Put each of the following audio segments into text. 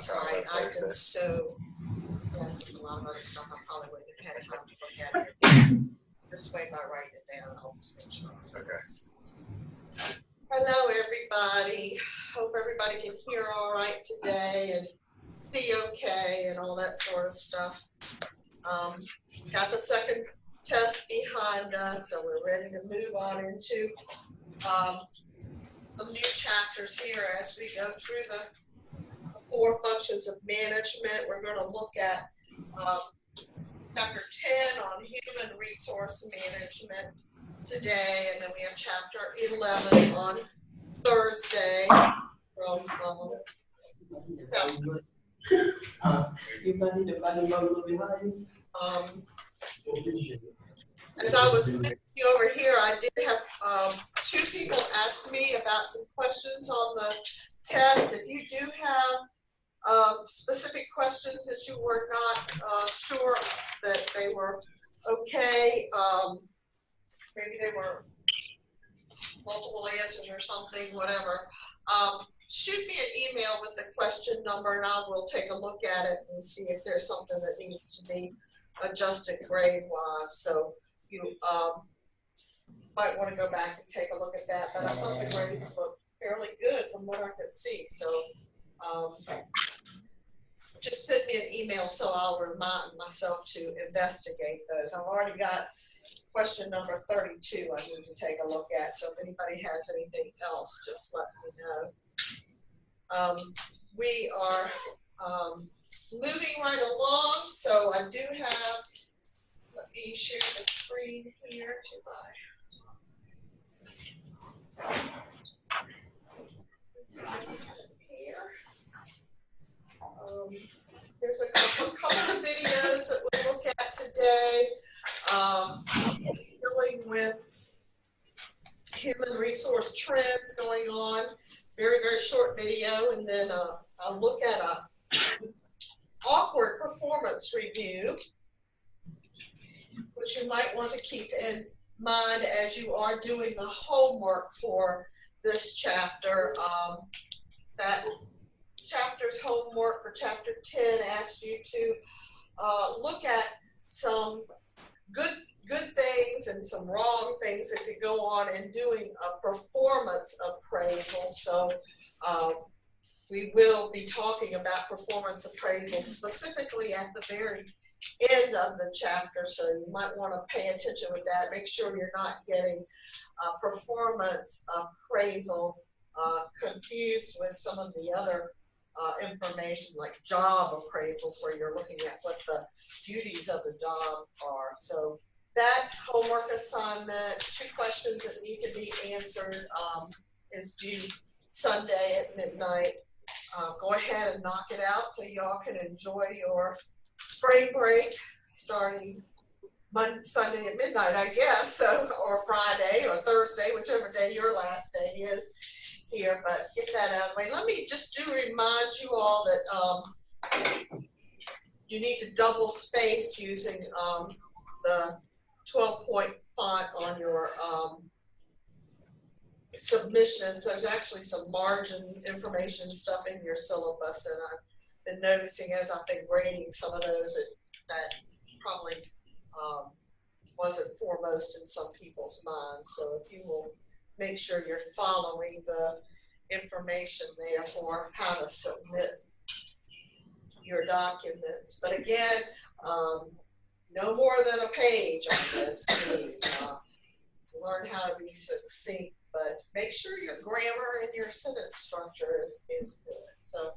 That's all right. I consume. Yes, there's a lot of other stuff I probably wouldn't have had time to look at it. This way, by writing it down, I'll make sure. Okay. Hello, everybody. Hope everybody can hear all right today and see okay and all that sort of stuff. Got the second test behind us, so we're ready to move on into some new chapters here as we go through the 4 functions of management. We're going to look at chapter 10 on human resource management today, and then we have chapter 11 on Thursday. As I was looking over here, I did have 2 people ask me about some questions on the test. If you do have specific questions that you were not sure that they were okay, maybe they were multiple answers or something, whatever, shoot me an email with the question number and I will take a look at it and see if there's something that needs to be adjusted grade-wise. So you might want to go back and take a look at that, but I thought the grades looked fairly good from what I could see. So just send me an email so I'll remind myself to investigate those. I've already got question number 32 I need to take a look at. So if anybody has anything else, just let me know. We are moving right along. So I do have, let me share the screen here to my here. There's a couple of videos that we'll look at today dealing with human resource trends going on. Very, very short video, and then I'll look at a awkward performance review, which you might want to keep in mind as you are doing the homework for this chapter. That chapter's homework for chapter 10 asks you to look at some good things and some wrong things that could go on in doing a performance appraisal. So we will be talking about performance appraisal specifically at the very end of the chapter, so you might want to pay attention with that. Make sure you're not getting performance appraisal confused with some of the other information like job appraisals, where you're looking at what the duties of the job are. So that homework assignment, 2 questions that need to be answered, is due Sunday at midnight. Go ahead and knock it out so y'all can enjoy your spring break starting Sunday at midnight, I guess, so, or Friday or Thursday, whichever day your last day is here, but get that out of the way. Let me just remind you all that you need to double space using the 12-point font on your submissions. There's actually some margin information stuff in your syllabus, and I've been noticing as I've been grading some of those that probably wasn't foremost in some people's minds. So if you will make sure you're following the information there for how to submit your documents. But again, no more than a page on this, please. Learn how to be succinct, but make sure your grammar and your sentence structure is good. So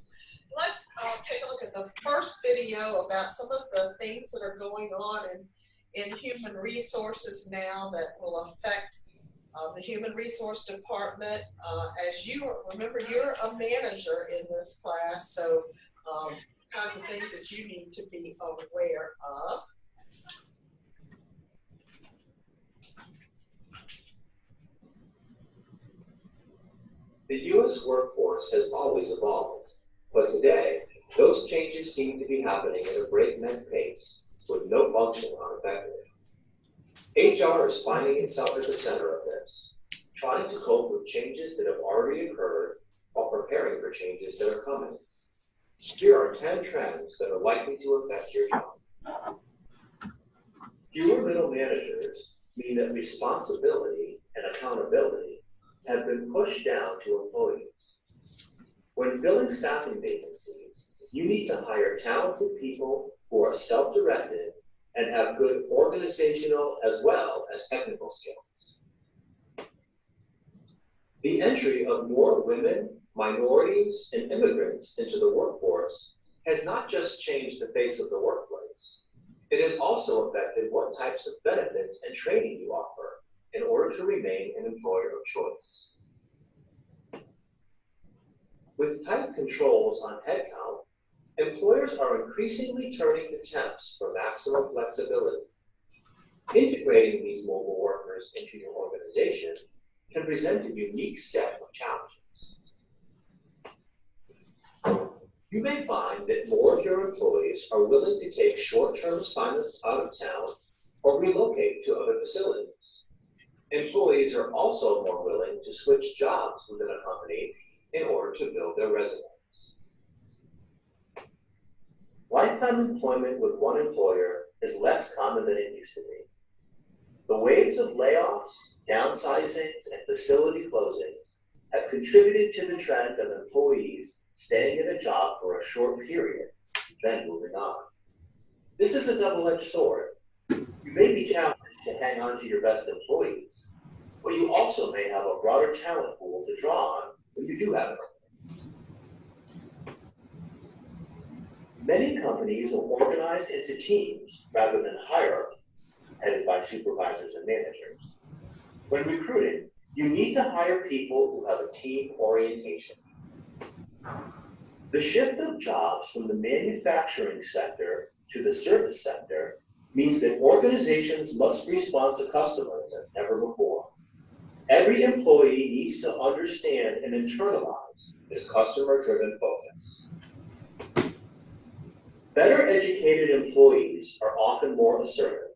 let's take a look at the first video about some of the things that are going on in human resources now that will affect the human resource department. As you remember, you're a manager in this class, so kinds of things that you need to be aware of. The U.S. workforce has always evolved, but today, those changes seem to be happening at a breakneck pace, with no function unaffected. HR is finding itself at the center of this, trying to cope with changes that have already occurred while preparing for changes that are coming. Here are 10 trends that are likely to affect your job. Fewer middle managers mean that responsibility and accountability have been pushed down to employees. When filling staffing vacancies, you need to hire talented people who are self-directed and have good organizational as well as technical skills. The entry of more women, minorities, and immigrants into the workforce has not just changed the face of the workplace. It has also affected what types of benefits and training you offer in order to remain an employer of choice. With tight controls on headcount, employers are increasingly turning to temps for maximum flexibility. Integrating these mobile workers into your organization can present a unique set of challenges. You may find that more of your employees are willing to take short-term assignments out of town or relocate to other facilities. Employees are also more willing to switch jobs within a company in order to build their resumes. Lifetime employment with one employer is less common than it used to be. The waves of layoffs, downsizings, and facility closings have contributed to the trend of employees staying at a job for a short period, then moving on. This is a double-edged sword. You may be challenged to hang on to your best employees, but you also may have a broader talent pool to draw on when you do have it. Many companies are organized into teams rather than hierarchies, headed by supervisors and managers. When recruiting, you need to hire people who have a team orientation. The shift of jobs from the manufacturing sector to the service sector means that organizations must respond to customers as never before. Every employee needs to understand and internalize this customer-driven focus. Better educated employees are often more assertive.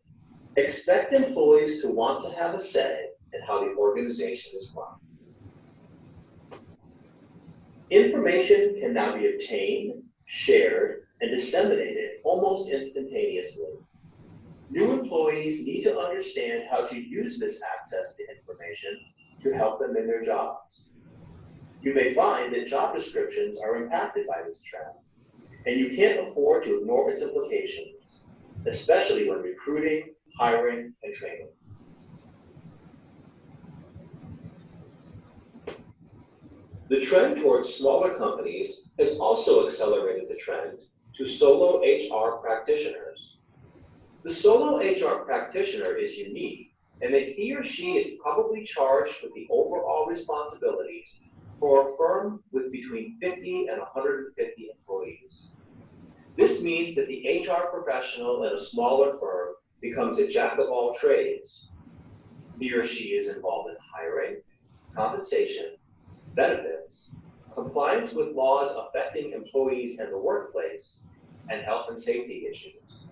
Expect employees to want to have a say in how the organization is run. Information can now be obtained, shared, and disseminated almost instantaneously. New employees need to understand how to use this access to information to help them in their jobs. You may find that job descriptions are impacted by this trend, and you can't afford to ignore its implications, especially when recruiting, hiring, and training. The trend towards smaller companies has also accelerated the trend to solo HR practitioners. The solo HR practitioner is unique in that he or she is probably charged with the overall responsibilities for a firm with between 50 and 150 employees. This means that the HR professional in a smaller firm becomes a jack of all trades. He or she is involved in hiring, compensation, benefits, compliance with laws affecting employees and the workplace, and health and safety issues.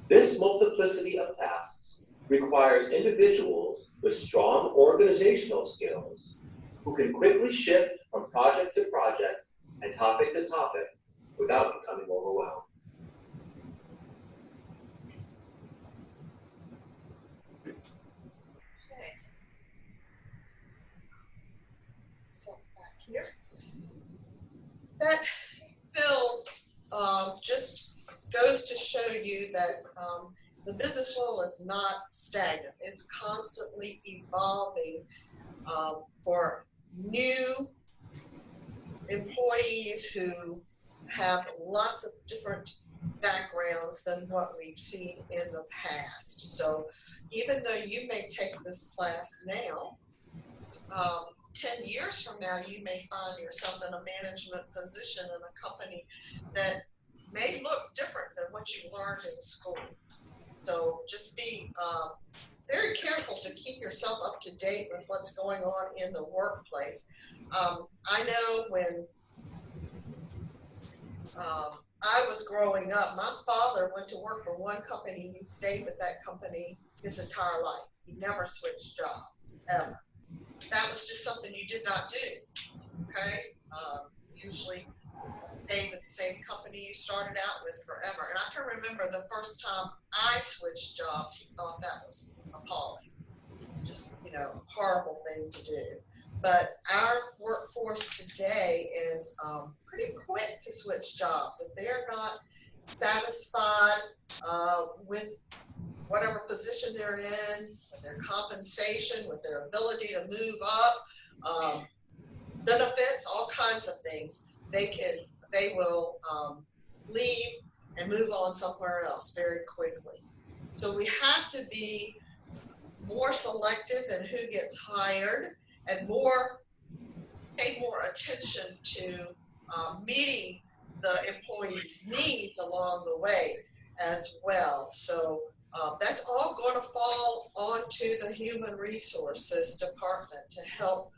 This multiplicity of tasks requires individuals with strong organizational skills who can quickly shift from project to project and topic to topic without becoming overwhelmed. Back here. That film just goes to show you that the business world is not stagnant. It's constantly evolving for new employees who have lots of different backgrounds than what we've seen in the past. So even though you may take this class now, 10 years from now, you may find yourself in a management position in a company that may look different than what you learned in school. So just be very careful to keep yourself up to date with what's going on in the workplace. I know when I was growing up, my father went to work for one company. He stayed with that company his entire life. He never switched jobs, ever. That was just something you did not do, okay? Usually stayed with the same company you started out with forever. And I can remember the first time I switched jobs, he thought that was appalling. Just, horrible thing to do. But our workforce today is pretty quick to switch jobs. If they're not satisfied with whatever position they're in, with their compensation, with their ability to move up, benefits, all kinds of things, they will leave and move on somewhere else very quickly. So we have to be more selective in who gets hired and pay more attention to meeting the employee's needs along the way as well. So that's all going to fall onto the human resources department to help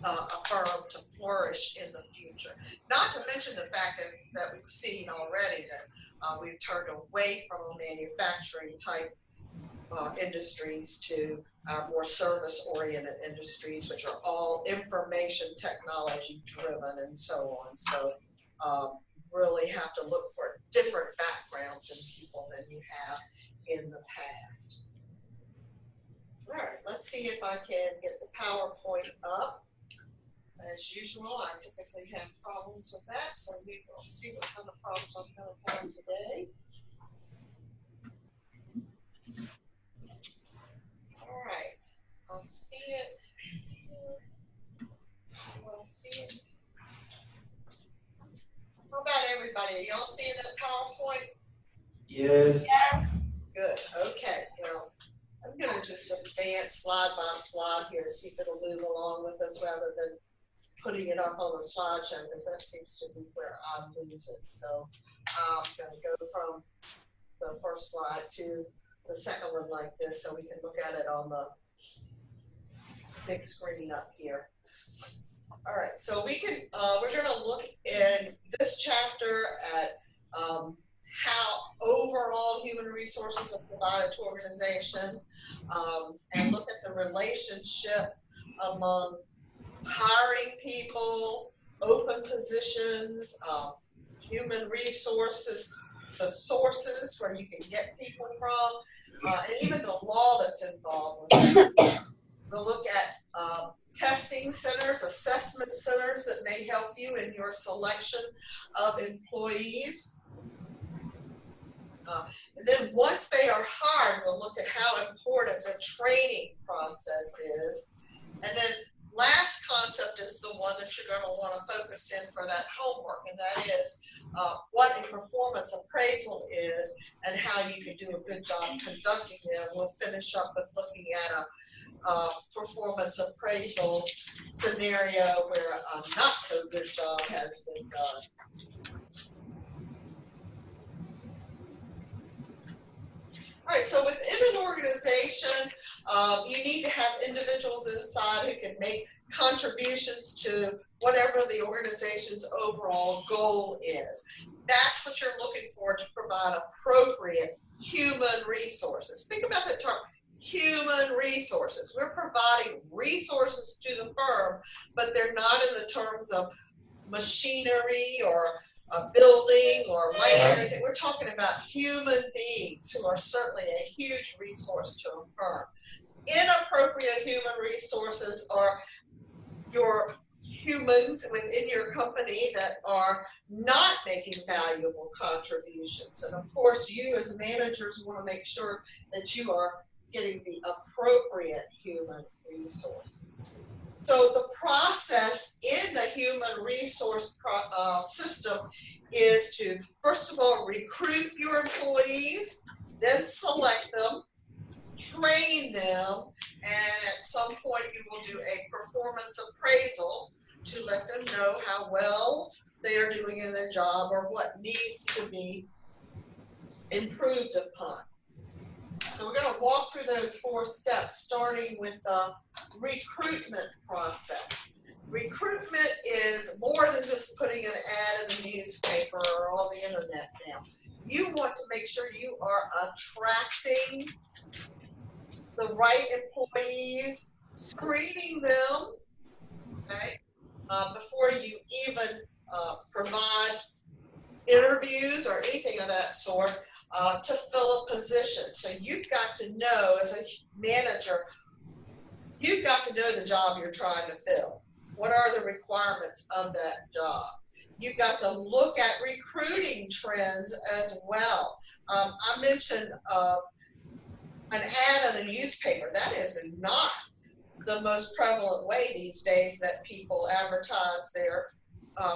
a firm to flourish in the future. Not to mention the fact that we've seen already that we've turned away from a manufacturing type industries to more service-oriented industries, which are all information technology driven and so on. So really have to look for different backgrounds in people than you have in the past. All right, let's see if I can get the PowerPoint up. As usual, I typically have problems with that, so we will see what kind of problems I'm going to have today. All right, I'll see it. I'll see it. How about everybody? Are y'all seeing that PowerPoint? Yes. Yes. Good. Okay. Well, I'm going to just advance slide by slide here to see if it'll move along with us rather than putting it up on the slideshow, because that seems to be where I lose it. So I'm going to go from the first slide to the second one like this so we can look at it on the big screen up here. All right, so we're going to look in this chapter at how overall human resources are provided to organization, and look at the relationship among hiring people, open positions, human resources, the sources where you can get people from, and even the law that's involved with that. We'll look at testing centers, assessment centers that may help you in your selection of employees. And then once they are hired, we'll look at how important the training process is. And then last concept is the one that you're going to want to focus in for that homework, and that is what a performance appraisal is and how you can do a good job conducting them. We'll finish up with looking at a performance appraisal scenario where a not so good job has been done. All right, so within an organization, you need to have individuals inside who can make contributions to whatever the organization's overall goal is. That's what you're looking for to provide appropriate human resources. Think about that term, human resources. We're providing resources to the firm, but they're not in the terms of machinery or a building or land or anything. We're talking about human beings who are certainly a huge resource to a firm. Inappropriate human resources are your humans within your company that are not making valuable contributions. And of course, you as managers want to make sure that you are getting the appropriate human resources. So the process in the human resource system is to, first of all, recruit your employees, then select them, train them, and at some point you will do a performance appraisal to let them know how well they are doing in their job or what needs to be improved upon. So we're going to walk through those 4 steps, starting with the recruitment process. Recruitment is more than just putting an ad in the newspaper or on the internet now. You want to make sure you are attracting the right employees, screening them, okay, before you even provide interviews or anything of that sort to fill a position. So you've got to know, as a manager, you've got to know the job you're trying to fill. What are the requirements of that job? You've got to look at recruiting trends as well. I mentioned an ad in a newspaper. That is not the most prevalent way these days that people advertise their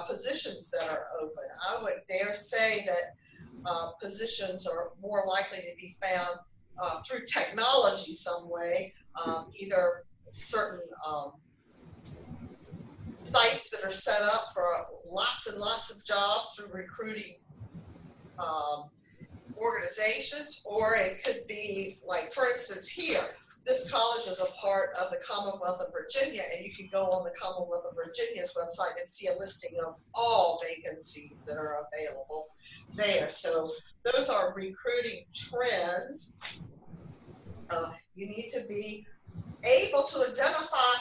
positions that are open. I would dare say that positions are more likely to be found through technology some way, either certain sites that are set up for lots and lots of jobs through recruiting organizations, or it could be like, for instance, here, this college is a part of the Commonwealth of Virginia, and you can go on the Commonwealth of Virginia's website and see a listing of all vacancies that are available there. So those are recruiting trends. You need to be able to identify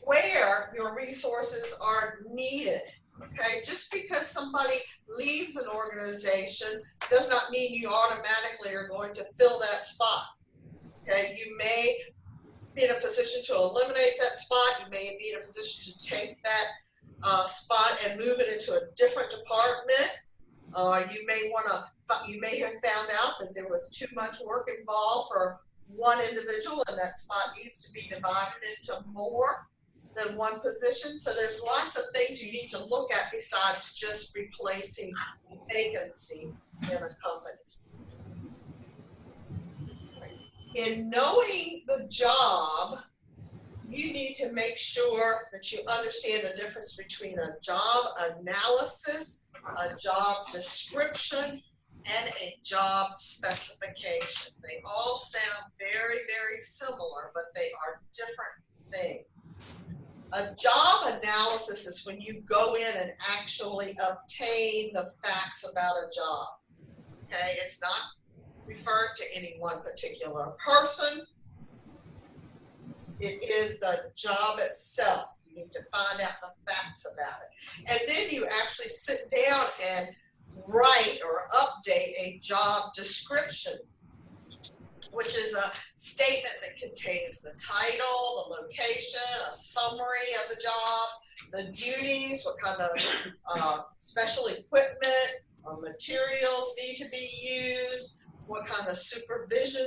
where your resources are needed. Okay, just because somebody leaves an organization does not mean you automatically are going to fill that spot. Okay, you may be in a position to eliminate that spot. You may be in a position to take that spot and move it into a different department. You may have found out that there was too much work involved for one individual, and that spot needs to be divided into more than one position. So there's lots of things you need to look at besides just replacing a vacancy in a company. In knowing the job, you need to make sure that you understand the difference between a job analysis, a job description, and a job specification. They all sound very, very similar, but they are different things. A job analysis is when you go in and actually obtain the facts about a job. Okay, it's not referred to any one particular person. It is the job itself. You need to find out the facts about it. And then you actually sit down and write or update a job description, which is a statement that contains the title, the location, a summary of the job, the duties, what kind of special equipment or materials need to be used, what kind of supervision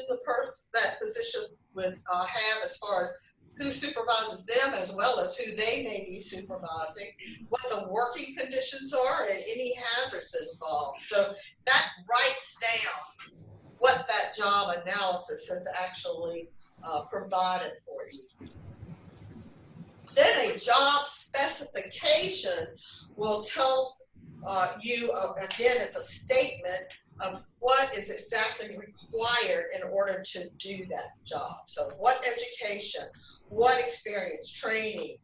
that position would have as far as who supervises them as well as who they may be supervising, what the working conditions are, and any hazards involved. So that writes down what that job analysis has actually provided for you. Then a job specification will tell you, again, it's a statement of what is exactly required in order to do that job. So what education, what experience, training,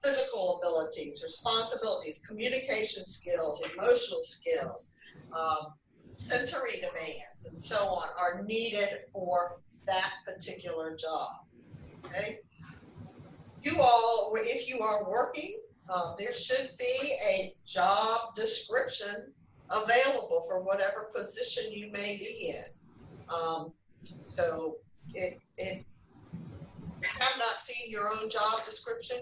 physical abilities, responsibilities, communication skills, emotional skills, sensory demands, and so on are needed for that particular job. Okay? You all, if you are working, there should be a job description available for whatever position you may be in. So if you have not seen your own job description,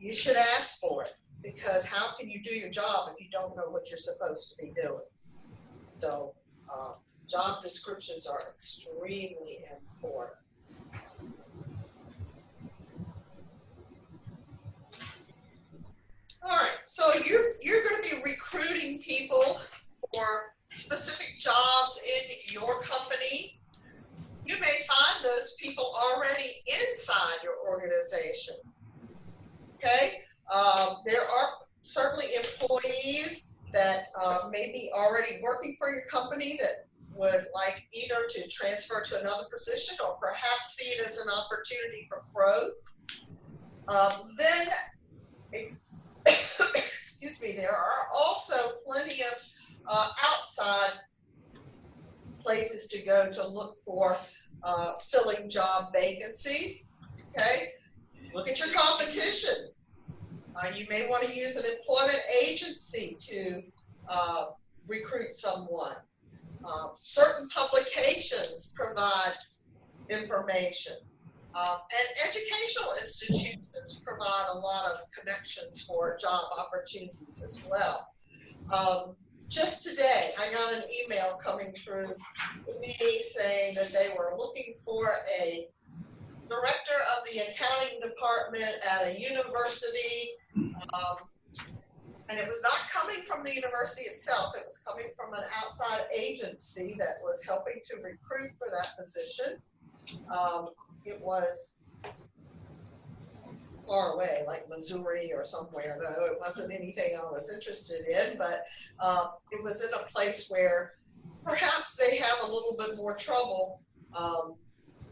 you should ask for it, because how can you do your job if you don't know what you're supposed to be doing? So job descriptions are extremely important. All right, so you're going to be recruiting people for specific jobs in your company. You may find those people already inside your organization. Okay, there are certainly employees that may be already working for your company that would like either to transfer to another position or perhaps see it as an opportunity for growth. Then, excuse me, there are also plenty of outside places to go to look for filling job vacancies. Okay, look at your competition. You may want to use an employment agency to recruit someone. Certain publications provide information. And educational institutions provide a lot of connections for job opportunities as well. Just today, I got an email coming through to me saying that they were looking for a director of the accounting department at a university. And it was not coming from the university itself. It was coming from an outside agency that was helping to recruit for that position. It was far away, like Missouri or somewhere, though it wasn't anything I was interested in, but it was in a place where perhaps they have a little bit more trouble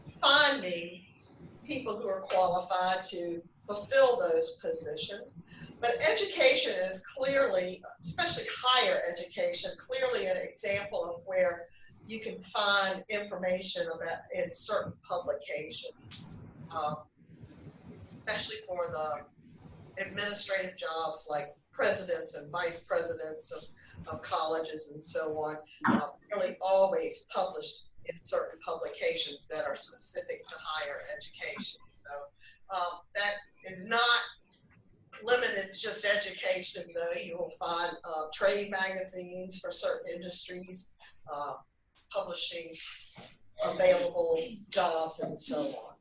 finding people who are qualified to fulfill those positions. But education is clearly, especially higher education, clearly an example of where you can find information about in certain publications, especially for the administrative jobs like presidents and vice presidents of colleges and so on, really always published in certain publications that are specific to higher education. So that is not limited to just education, though. You will find trade magazines for certain industries publishing available jobs and so on.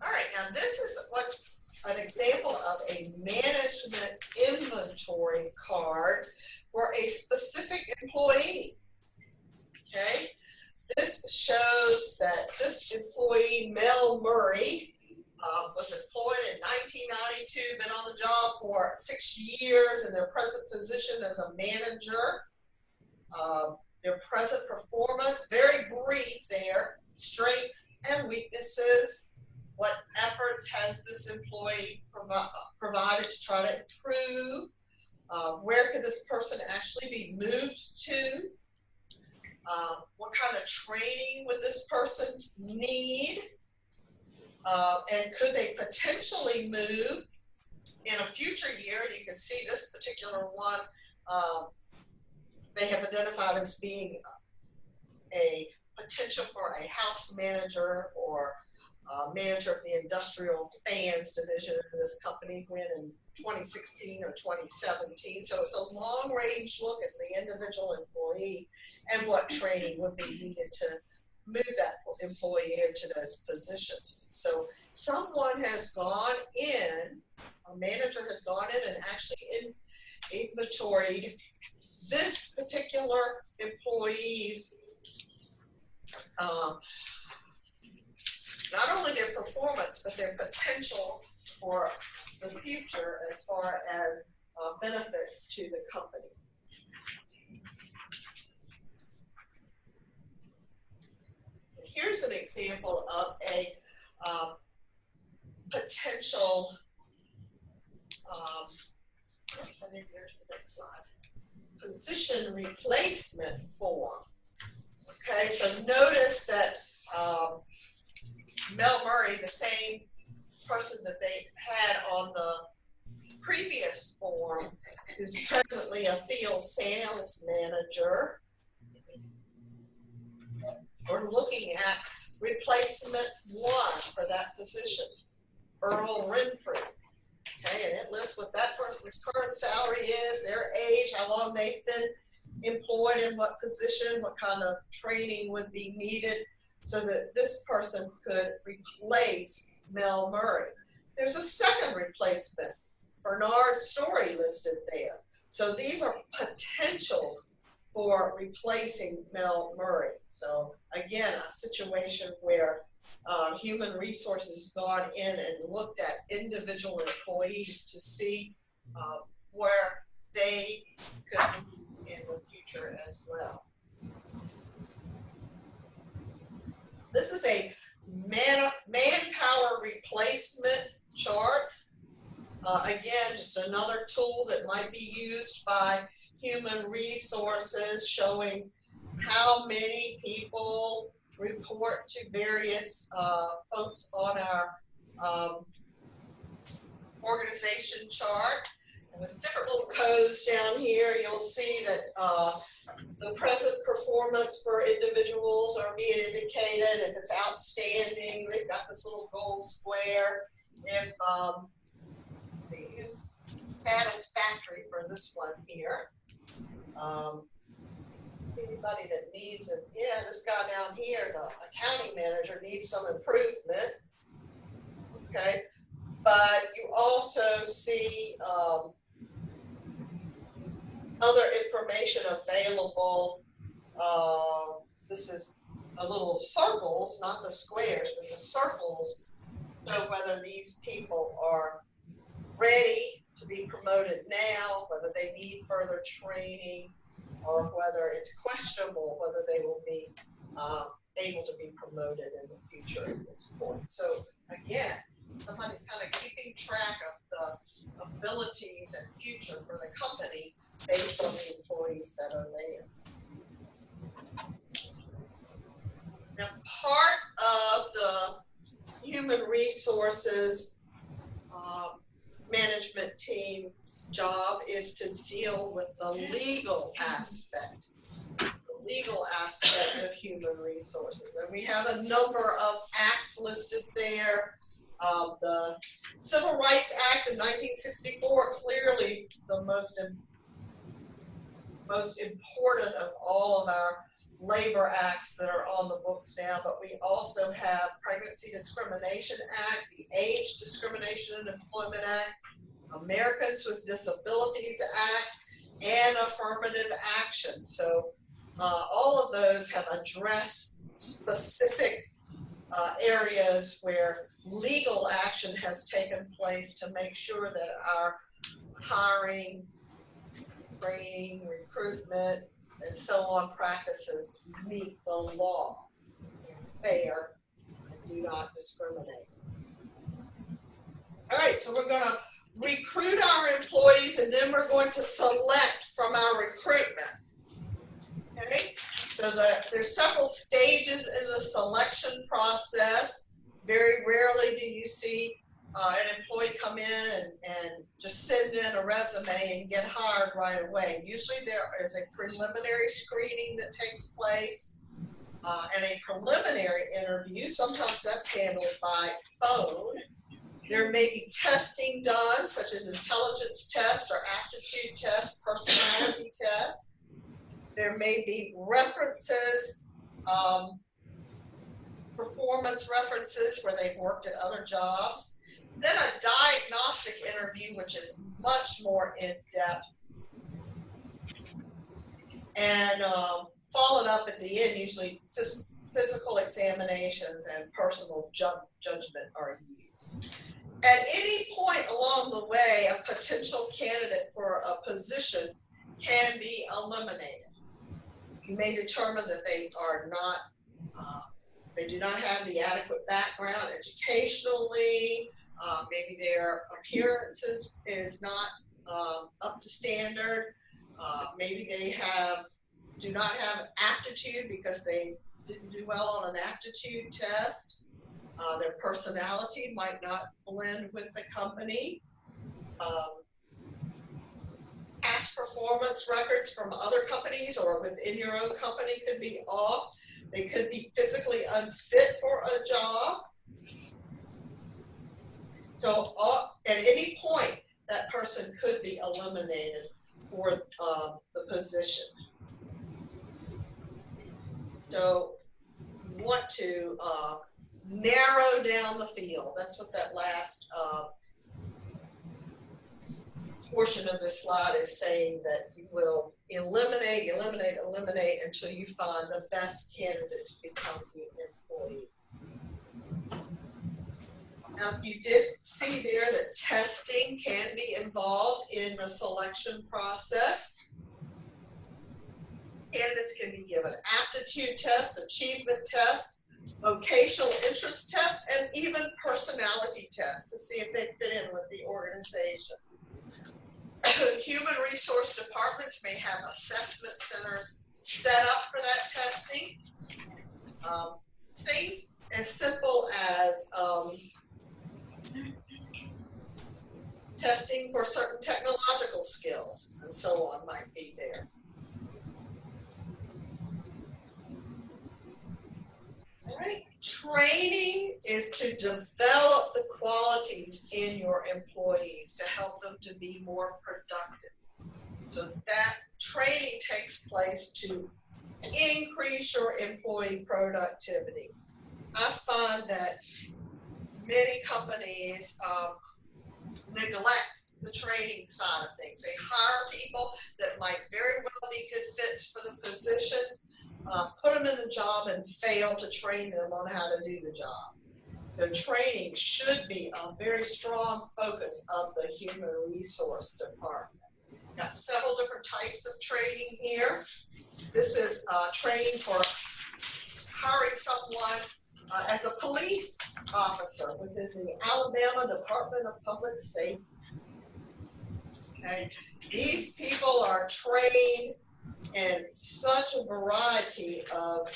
All right, now this is what's an example of a management inventory card for a specific employee. Okay, this shows that this employee, Mel Murray, was employed in 1992, been on the job for 6 years in their present position as a manager. Their present performance, very brief there, strengths and weaknesses. What efforts has this employee provided to try to improve? Where could this person actually be moved to? What kind of training would this person need? And could they potentially move in a future year? And you can see this particular one, they have identified as being a potential for a house manager or manager of the industrial fans division of this company when in 2016 or 2017. So it's a long range look at the individual employee and what training would be needed to move that employee into those positions. So someone has gone in, a manager has gone in and actually inventoried this particular employee's not only their performance, but their potential for the future as far as benefits to the company. Here's an example of a potential, I need to go to the next slide, position replacement form. Okay, so notice that Mel Murray, the same person that they had on the previous form, who's presently a field sales manager. We're looking at replacement one for that position, Earl Renfrew. Okay, and it lists what that person's current salary is, their age, how long they've been employed in what position, what kind of training would be needed so that this person could replace Mel Murray. There's a second replacement, Bernard Story, listed there. So these are potentials for replacing Mel Murray. So again, a situation where human resources gone in and looked at individual employees to see where they could be in the future as well. This is a manpower replacement chart. Again, just another tool that might be used by human resources, showing how many people report to various folks on our organization chart. And with different little codes down here, you'll see that the present performance for individuals are being indicated. If it's outstanding, they've got this little gold square. If let's see, here's satisfactory for this one here. Anybody that needs it, yeah, this guy down here, the accounting manager, needs some improvement. Okay, but you also see other information available. This is a little circles, not the squares, but the circles show whether these people are ready to be promoted now, whether they need further training, or whether it's questionable whether they will be able to be promoted in the future at this point. So again, somebody's kind of keeping track of the abilities and future for the company based on the employees that are there. Now, part of the human resources management team's job is to deal with the legal aspect of human resources. And we have a number of acts listed there. The Civil Rights Act of 1964, clearly the most important of all of our labor acts that are on the books now, but we also have Pregnancy Discrimination Act, the Age Discrimination and Employment Act, Americans with Disabilities Act, and Affirmative Action. So all of those have addressed specific areas where legal action has taken place to make sure that our hiring, training, recruitment, and so on practices meet the law, fair, and do not discriminate. All right, so we're going to recruit our employees, and then we're going to select from our recruitment. Okay, so there's several stages in the selection process. Very rarely do you see an employee come in and just send in a resume and get hired right away. Usually there is a preliminary screening that takes place and a preliminary interview. Sometimes that's handled by phone. There may be testing done, such as intelligence test or aptitude test, personality test. There may be references, performance references where they've worked at other jobs. Then a diagnostic interview, which is much more in-depth. And followed up at the end, usually physical examinations and personal judgment are used. At any point along the way, a potential candidate for a position can be eliminated. You may determine that they are not, they do not have the adequate background educationally. Maybe their appearance is not up to standard. Maybe they do not have aptitude because they didn't do well on an aptitude test. Their personality might not blend with the company. Past performance records from other companies or within your own company could be off. They could be physically unfit for a job. So at any point, that person could be eliminated for the position. So you want to narrow down the field. That's what that last portion of this slide is saying, that you will eliminate until you find the best candidate to become the employee. Now, you did see there that testing can be involved in the selection process. Candidates can be given aptitude tests, achievement tests, vocational interest tests, and even personality tests to see if they fit in with the organization. Human resource departments may have assessment centers set up for that testing. things as simple as testing for certain technological skills and so on might be there. All right. Training is to develop the qualities in your employees to help them to be more productive. So that training takes place to increase your employee productivity. I find that many companies neglect the training side of things. They hire people that might very well be good fits for the position, put them in the job and fail to train them on how to do the job. So training should be a very strong focus of the human resource department. Got several different types of training here. This is training for hiring someone as a police officer within the Alabama Department of Public Safety. Okay, these people are trained in such a variety of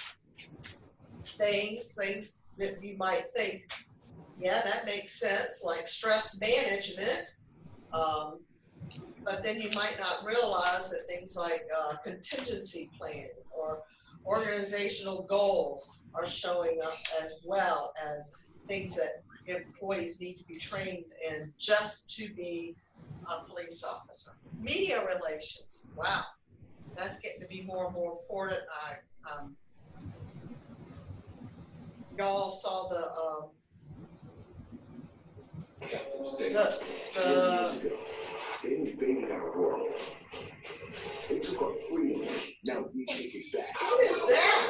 things that you might think, yeah, that makes sense, like stress management. But then you might not realize that things like contingency planning or organizational goals are showing up as well as things that employees need to be trained in just to be a police officer. Media relations, wow, that's getting to be more and more important. Y'all saw the 10 years ago, they invaded our world. They took our freedom. Now we take it back. What is that?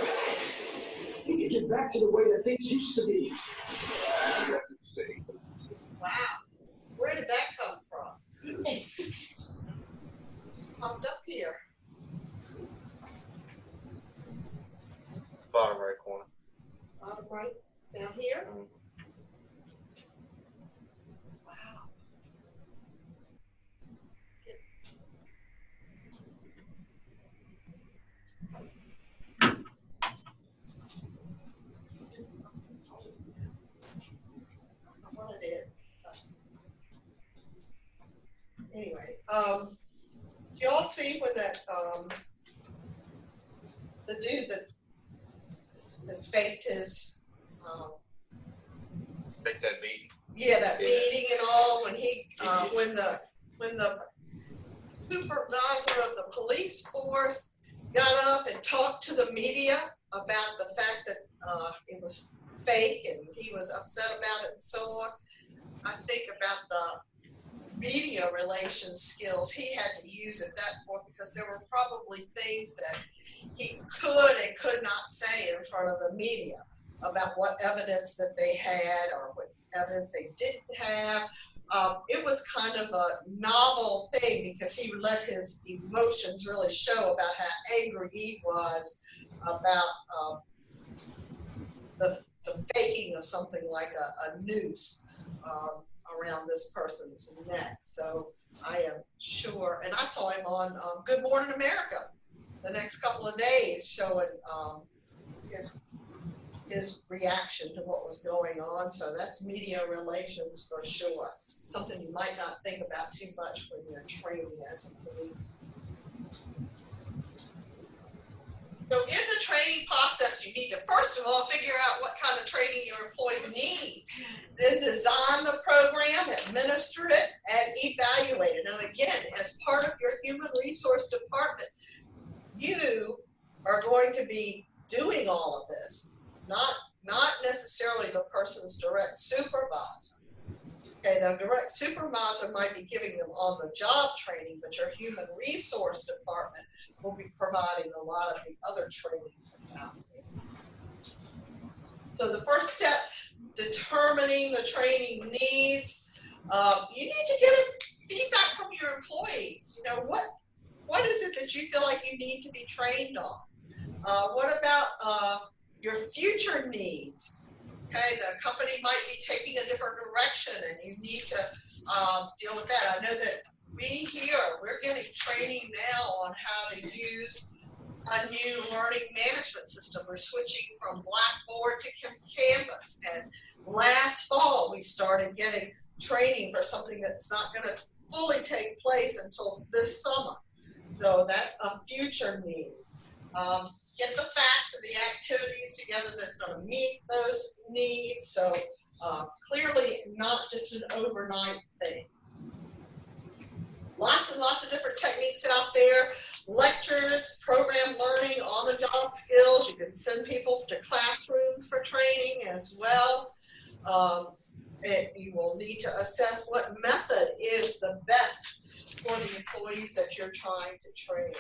We can get back to the way that things used to be. Wow. Where did that come from? Just popped up here. Bottom right corner. Bottom right down here. Wow. What it is. Anyway, do y'all see when that the dude that faked his Make that beat. yeah, that beating and all, when he when the supervisor of the police force got up and talked to the media about the fact that it was fake and he was upset about it and so on, I think about the media relations skills he had to use at that point, because there were probably things that he could and could not say in front of the media about what evidence that they had or what evidence they didn't have. It was kind of a novel thing because he let his emotions really show about how angry he was about the faking of something like a noose around this person's neck. So I am sure, and I saw him on Good Morning America the next couple of days showing his reaction to what was going on. So that's media relations for sure. Something you might not think about too much when you're training as a police. So in the training process, you need to first of all figure out what kind of training your employee needs. Then design the program, administer it, and evaluate it. Now again, as part of your human resource department, you are going to be doing all of this, not necessarily the person's direct supervisor. Okay, the direct supervisor might be giving them on-the-job training, but your human resource department will be providing a lot of the other training that's out there. So the first step, determining the training needs. You need to get feedback from your employees. You know, what is it that you feel like you need to be trained on? What about your future needs? Okay, the company might be taking a different direction and you need to deal with that. I know that we're getting training now on how to use a new learning management system. We're switching from Blackboard to Last fall, we started getting training for something that's not going to fully take place until this summer. So that's a future need. Get the facts and the activities together that's going to meet those needs. So clearly not just an overnight thing. Lots and lots of different techniques out there. Lectures, program learning, on-the-job skills. You can send people to classrooms for training as well. You will need to assess what method is the best for the employees that you're trying to train.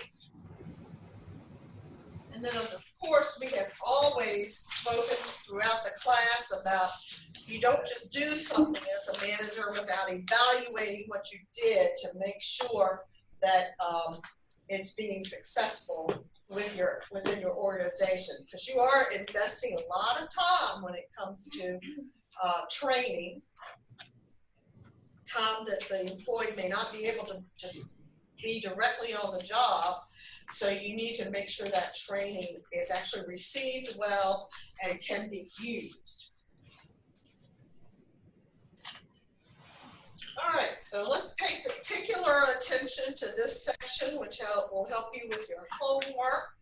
And then, of course, we have always spoken throughout the class about you don't just do something as a manager without evaluating what you did to make sure that it's being successful within your organization, because you are investing a lot of time when it comes to training, time that the employee may not be able to just be directly on the job. So you need to make sure that training is actually received well and can be used. All right, so let's pay particular attention to this section, which will help you with your homework.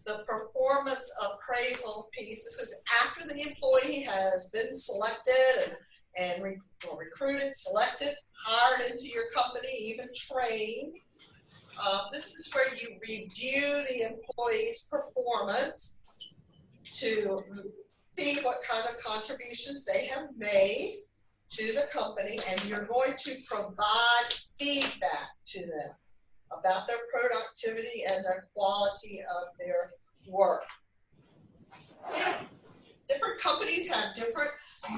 The performance appraisal piece. This is after the employee has been selected and recruited, selected, hired into your company, even trained. This is where you review the employee's performance to see what kind of contributions they have made to the company, and you're going to provide feedback to them about their productivity and the quality of their work. Different companies have different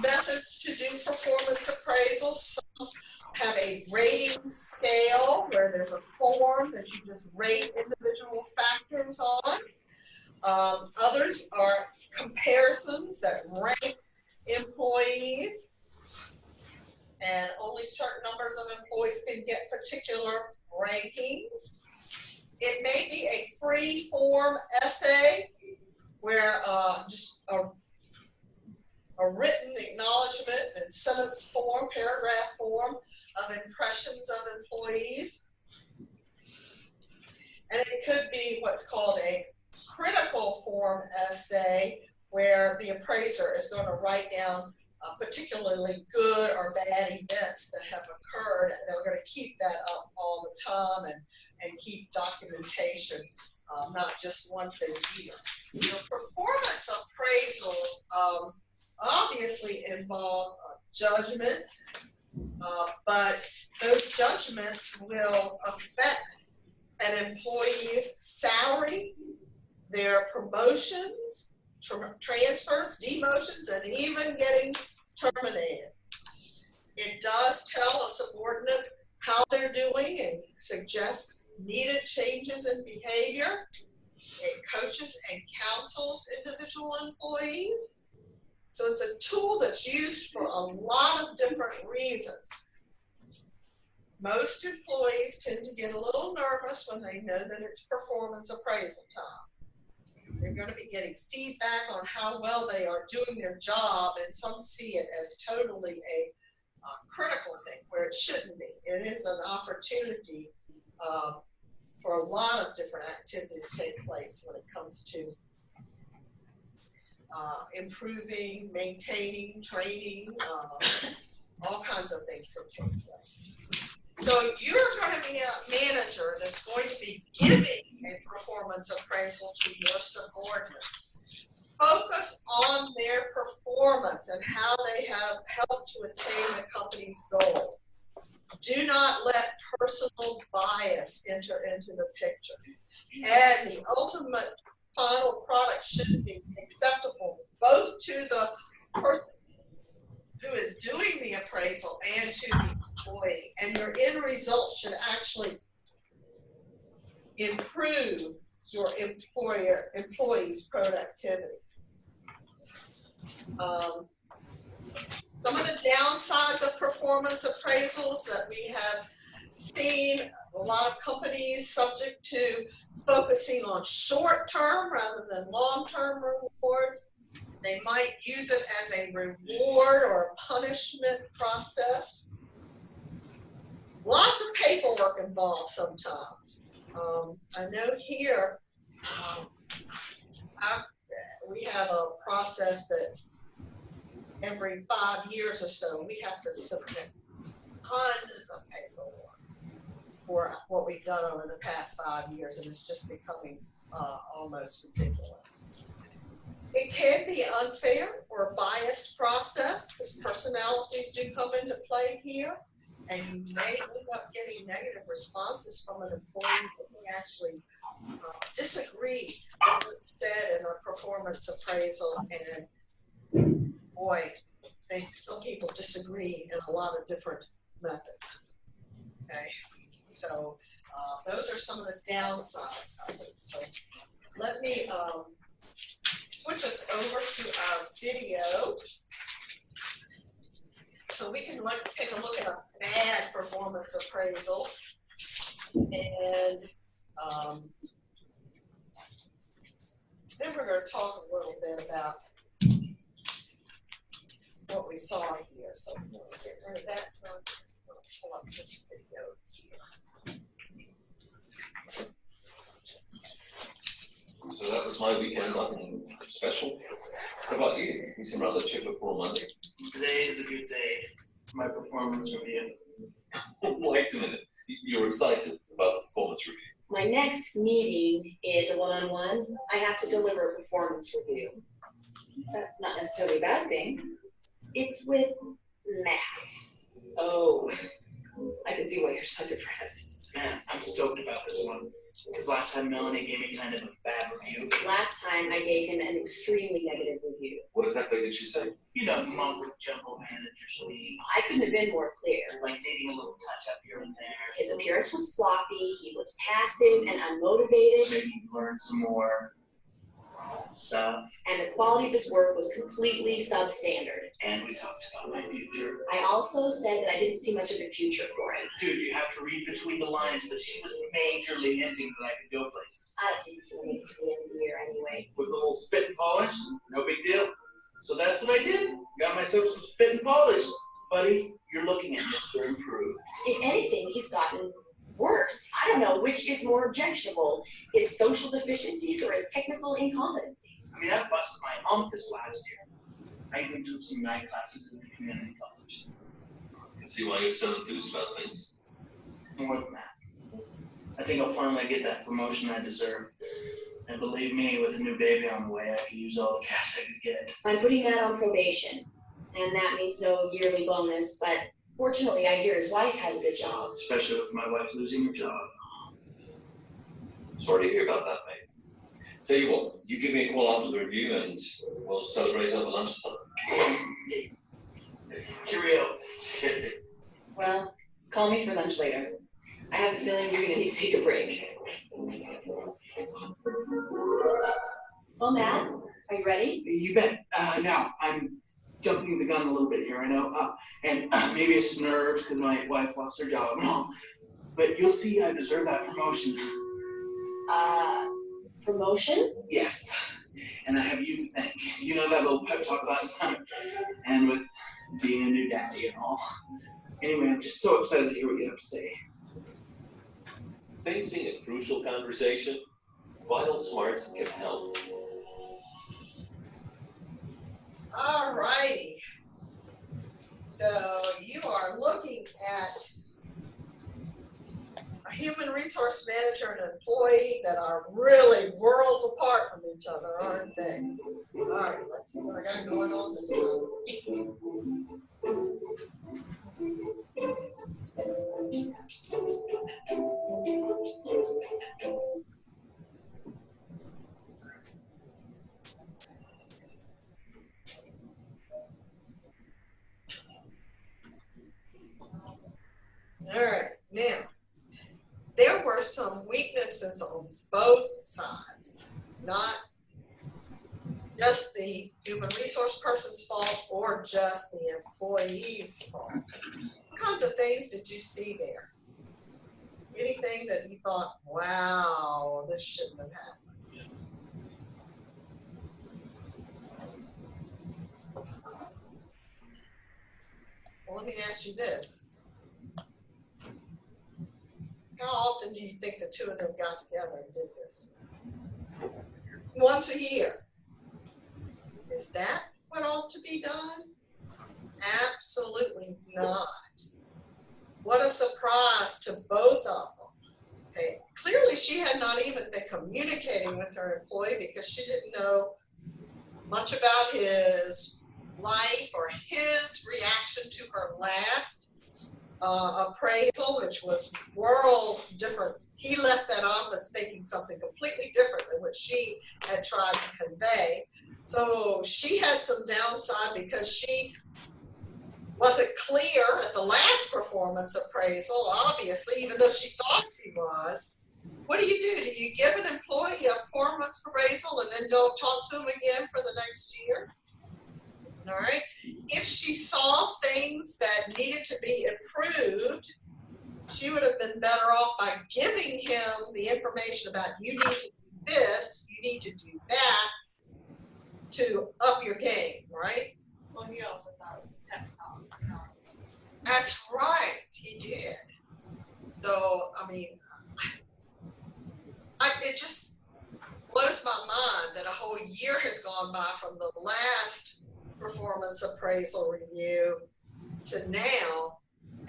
methods to do performance appraisals. Some have a rating scale where there's a form that you just rate individual factors on. Others are comparisons that rank employees, and only certain numbers of employees can get particular rankings. It may be a free form essay where just a written acknowledgement in sentence form, paragraph form of impressions of employees. And it could be what's called a critical form essay where the appraiser is going to write down particularly good or bad events that have occurred, and they're going to keep that up all the time and keep documentation, not just once a year. Performance appraisals obviously involve judgment, but those judgments will affect an employee's salary, their promotions, transfers, demotions, and even getting terminated. It does tell a subordinate how they're doing and suggests needed changes in behavior. It coaches and counsels individual employees. So it's a tool that's used for a lot of different reasons. Most employees tend to get a little nervous when they know that it's performance appraisal time. They're going to be getting feedback on how well they are doing their job, and some see it as totally a critical thing where it shouldn't be. It is an opportunity for a lot of different activities to take place when it comes to improving, maintaining, training, all kinds of things that take place. So you're going to be a manager that's going to be giving a performance appraisal to your subordinates. Focus on their performance and how they have helped to attain the company's goal. Do not let personal bias enter into the picture. And the ultimate final product should be acceptable both to the person who is doing the appraisal and to the employee. And your end result should actually improve your employee's productivity. Some of the downsides of performance appraisals that we have seen, a lot of companies subject to focusing on short-term rather than long-term rewards. They might use it as a reward or a punishment process. Lots of paperwork involved sometimes. I know here we have a process that every 5 years or so we have to submit tons of paperwork for what we've done over the past 5 years, and it's just becoming almost ridiculous. It can be unfair or a biased process because personalities do come into play here, and you may end up getting negative responses from an employee that may actually disagree with what's said in a performance appraisal. And boy, some people disagree in a lot of different methods. Okay, so those are some of the downsides of it. So let me switch us over to our video so we can take a look at a bad performance appraisal, and then we're going to talk a little bit about what we saw here. So I'm going to get rid of that. I'm going to pull up this video here. So that was my weekend, nothing special. How about you? You seem rather chipper for Monday. Today is a good day for my performance review. Wait a minute. You're excited about the performance review. My next meeting is a one-on-one. I have to deliver a performance review. That's not necessarily a bad thing. It's with Matt. Oh, I can see why you're so depressed. Man, I'm stoked about this one. Because last time Melanie gave me kind of a bad review. Last time I gave him an extremely negative review. What exactly did she say? You know, mumble jumble manager speak. I couldn't have been more clear. Like needing a little touch up here and there. His appearance was sloppy, he was passive and unmotivated. Maybe you've learned some more stuff. And the quality of his work was completely substandard. And we talked about my future. I also said that I didn't see much of a future for him. Dude, you have to read between the lines, but she was majorly hinting that I could go places. I don't think he's gonna make it to the end of the year anyway. With a little spit and polish, no big deal. So that's what I did. Got myself some spit and polish. Buddy, you're looking at Mr. Improved. If anything, he's gotten worse. I don't know which is more objectionable, his social deficiencies or his technical incompetencies. I mean, I busted my ump this last year. I even took some night classes in the community college. I can see why you're so enthused about things. More than that. I think I'll finally get that promotion I deserve. And believe me, with a new baby on the way, I could use all the cash I could get. I'm putting that on probation, and that means no yearly bonus, but fortunately I hear his wife has a good job. Especially with my wife losing her job. Sorry to hear about that, mate. Tell you what, you give me a call after the review and we'll celebrate over lunch or something. Cheerio. Well, call me for lunch later. I have a feeling you're gonna need to take a break. Well, Matt, are you ready? You bet. Now, I'm jumping the gun a little bit here, I know. And maybe it's just nerves because my wife lost her job and all. But you'll see I deserve that promotion. Promotion? Yes. And I have you to thank. You know that little pep talk last time? And with being a new daddy and all. Anyway, I'm just so excited to hear what you have to say. Facing a crucial conversation, Vital Smarts can help. All righty. So you are looking at a human resource manager and employee that are really worlds apart from each other, aren't they? All right, let's see what I got going on this time. All right, now, there were some weaknesses on both sides, not just the human resource person's fault or just the employee's fault. What kinds of things did you see there? Anything that you thought, wow, this shouldn't have happened? Well, let me ask you this. How often do you think the two of them got together and did this? Once a year. Is that what ought to be done? Absolutely not. What a surprise to both of them. Okay. Clearly, she had not even been communicating with her employee because she didn't know much about his life or his reaction to her last appraisal, which was worlds different. He left that office thinking something completely different than what she had tried to convey. So she had some downside because she wasn't clear at the last performance appraisal, obviously, even though she thought she was. What do? Do you give an employee a performance appraisal and then don't talk to him again for the next year? All right. If she saw things that needed to be improved, she would have been better off by giving him the information about you need to do this, you need to do that to up your game, right? Well, he also thought it was a pep talk. That's right, he did. So, I mean, it just blows my mind that a whole year has gone by from the last performance appraisal review to now,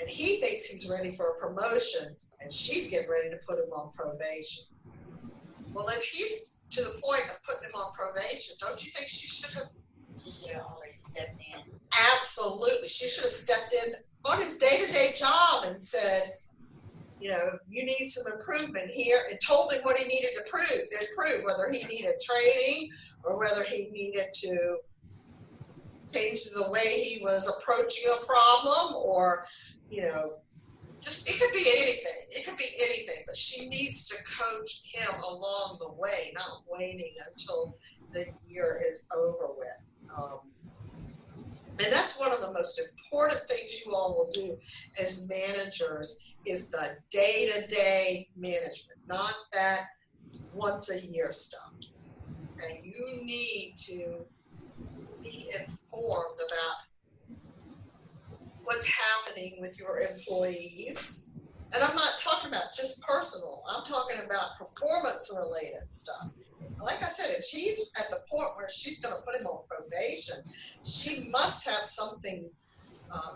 and he thinks he's ready for a promotion, and she's getting ready to put him on probation. Well, if he's to the point of putting him on probation, don't you think she should have? She should have already stepped in. Absolutely. She should have stepped in on his day-to-day job and said, you know, you need some improvement here, and told him what he needed to improve, whether he needed training or whether he needed to change the way he was approaching a problem, or, you know, just, it could be anything. It could be anything, but she needs to coach him along the way, not waiting until the year is over with. And that's one of the most important things you all will do as managers is the day-to-day management, not that once a year stuff. And you need to be informed about what's happening with your employees. And I'm not talking about just personal. I'm talking about performance-related stuff. Like I said, if she's at the point where she's going to put him on probation, she must have something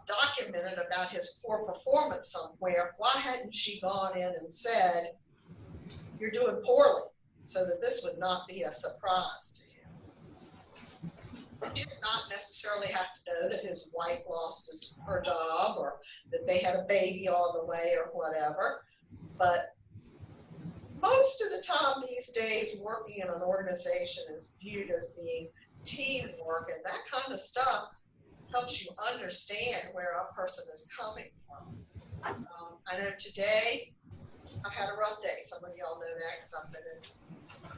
documented about his poor performance somewhere. Why hadn't she gone in and said, you're doing poorly, so that this would not be a surprise to him? She did not necessarily have to know that his wife lost her job or that they had a baby on the way or whatever, but most of the time these days, working in an organization is viewed as being teamwork, and that kind of stuff helps you understand where a person is coming from. I know today I've had a rough day. Some of y'all know that because I've been in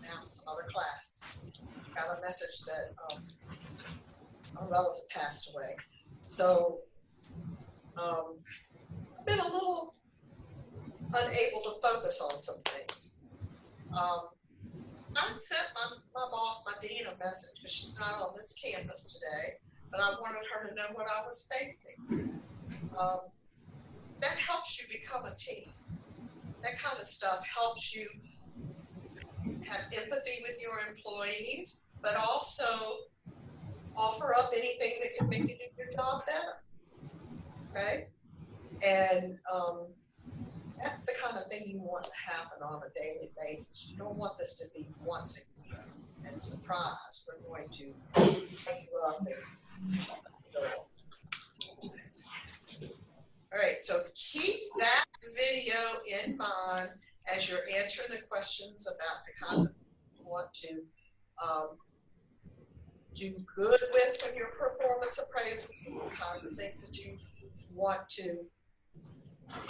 now some other classes. Got a message that a relative passed away. So I've been a little unable to focus on some things. I sent my boss, my dean, a message because she's not on this campus today, but I wanted her to know what I was facing. That helps you become a team. That kind of stuff helps you have empathy with your employees, but also offer up anything that can make you do your job better. Okay? And that's the kind of thing you want to happen on a daily basis. You don't want this to be once a year and surprise. We're going to pick you up and all right, so keep that video in mind as you're answering the questions about the kinds of things you want to do good with when your performance appraisals, the kinds of things that you want to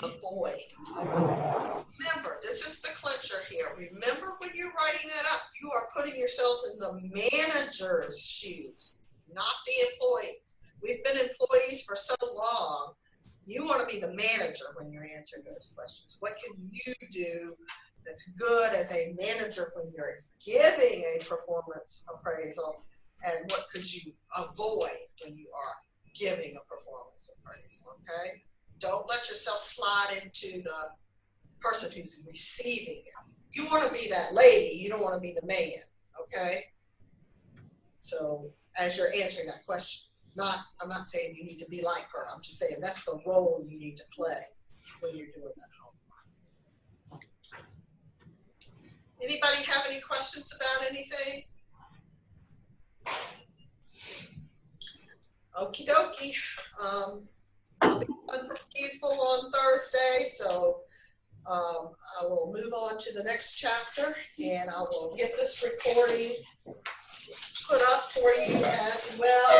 avoid. Remember, this is the clincher here. Remember, when you're writing that up, you are putting yourselves in the manager's shoes, not the employees. We've been employees for so long. You want to be the manager when you're answering those questions. What can you do that's good as a manager when you're giving a performance appraisal, and what could you avoid when you are giving a performance appraisal? let yourself slide into the person who's receiving it. You want to be that lady, you don't want to be the man, okay? So as you're answering that question, I'm not saying you need to be like her. I'm just saying that's the role you need to play when you're doing that homework. Anybody have any questions about anything? Okie dokie. I'll be done for peaceful on Thursday, so I will move on to the next chapter, and I will get this recording put up for you as well.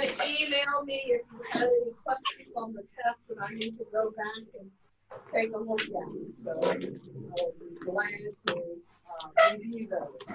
And email me if you have any questions on the test that I need to go back and take a look at. So I will be glad to review those.